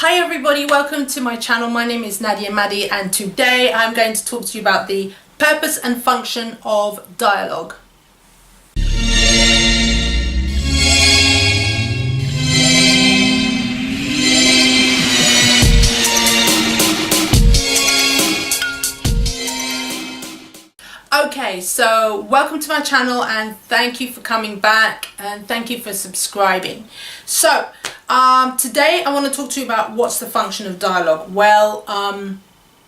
Hi everybody, welcome to my channel. My name is Nadia Maddy and today I'm going to talk to you about the purpose and function of dialogue. Okay, so welcome to my channel and thank you for coming back and thank you for subscribing. So today I want to talk to you about what's the function of dialogue. Well,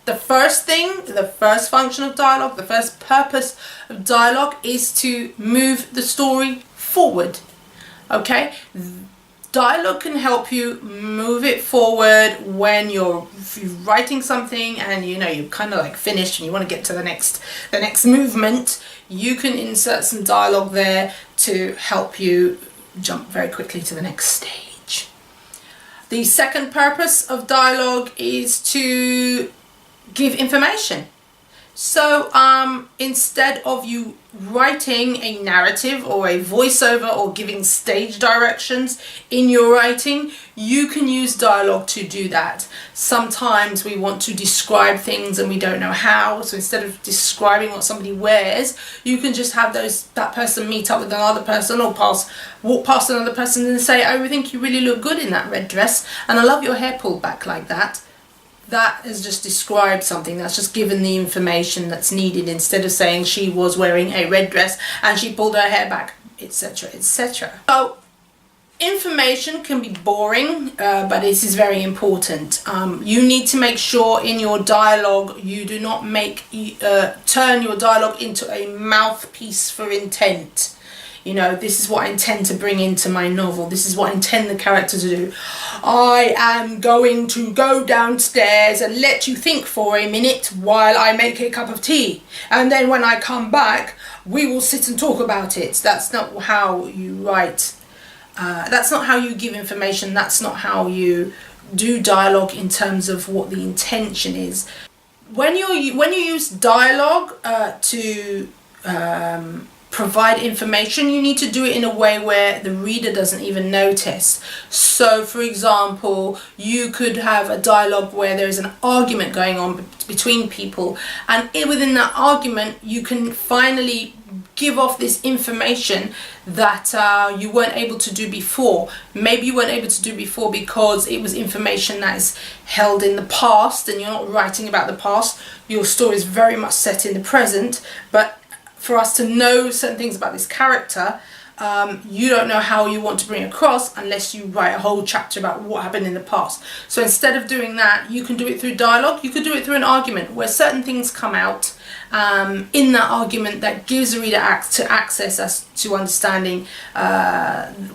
the first function of dialogue, the first purpose of dialogue is to move the story forward. Okay, dialogue can help you move it forward when you're writing something and you're kind of like finished and you want to get to the next movement. You can insert some dialogue there to help you jump very quickly to the next stage. The second purpose of dialogue is to give information. So instead of you writing a narrative or a voiceover or giving stage directions in your writing, you can use dialogue to do that. Sometimes we want to describe things and we don't know how, so instead of describing what somebody wears, you can just have that person meet up with another person or walk past another person and say, "Oh, I think you really look good in that red dress and I love your hair pulled back like that." That has just described something. That's just given the information that's needed instead of saying she was wearing a red dress and she pulled her hair back, etc., etc. So information can be boring, but this is very important. You need to make sure in your dialogue you do not turn your dialogue into a mouthpiece for intent. This is what I intend to bring into my novel. This is what I intend the character to do. I am going to go downstairs and let you think for a minute while I make a cup of tea. And then when I come back, we will sit and talk about it. That's not how you write. That's not how you give information. That's not how you do dialogue in terms of what the intention is. When you use dialogue to provide information, you need to do it in a way where the reader doesn't even notice. So for example, you could have a dialogue where there is an argument going on between people, and within that argument you can finally give off this information that you weren't able to do before. Maybe you weren't able to do before because it was information that is held in the past and you're not writing about the past. Your story is very much set in the present, but for us to know certain things about this character, you don't know how you want to bring across unless you write a whole chapter about what happened in the past. So instead of doing that, you can do it through dialogue. You could do it through an argument where certain things come out in that argument that gives the reader access as to understanding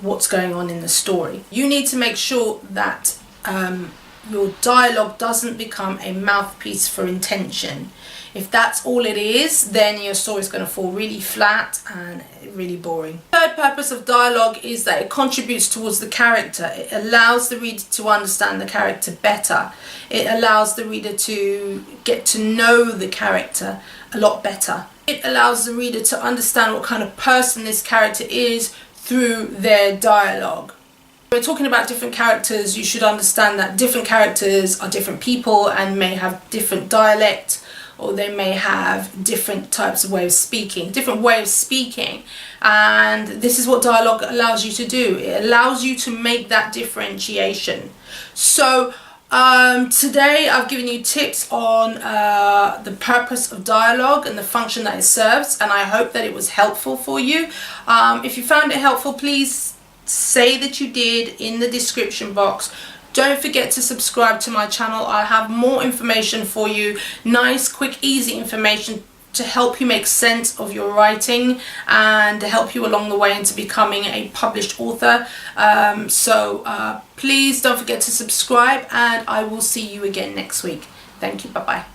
what's going on in the story. You need to make sure that your dialogue doesn't become a mouthpiece for intention. If that's all it is, then your story is going to fall really flat and really boring. The third purpose of dialogue is that it contributes towards the character. It allows the reader to understand the character better. It allows the reader to get to know the character a lot better. It allows the reader to understand what kind of person this character is through their dialogue. When we're talking about different characters, you should understand that different characters are different people and may have different dialect, or they may have different types of way of speaking, and this is what dialogue allows you to do. It allows you to make that differentiation. So today I've given you tips on the purpose of dialogue and the function that it serves, and I hope that it was helpful for you. If you found it helpful, please say that you did in the description box. Don't forget to subscribe to my channel. I have more information for you, nice, quick, easy information to help you make sense of your writing and to help you along the way into becoming a published author. So please don't forget to subscribe, and I will see you again next week. Thank you. Bye-bye.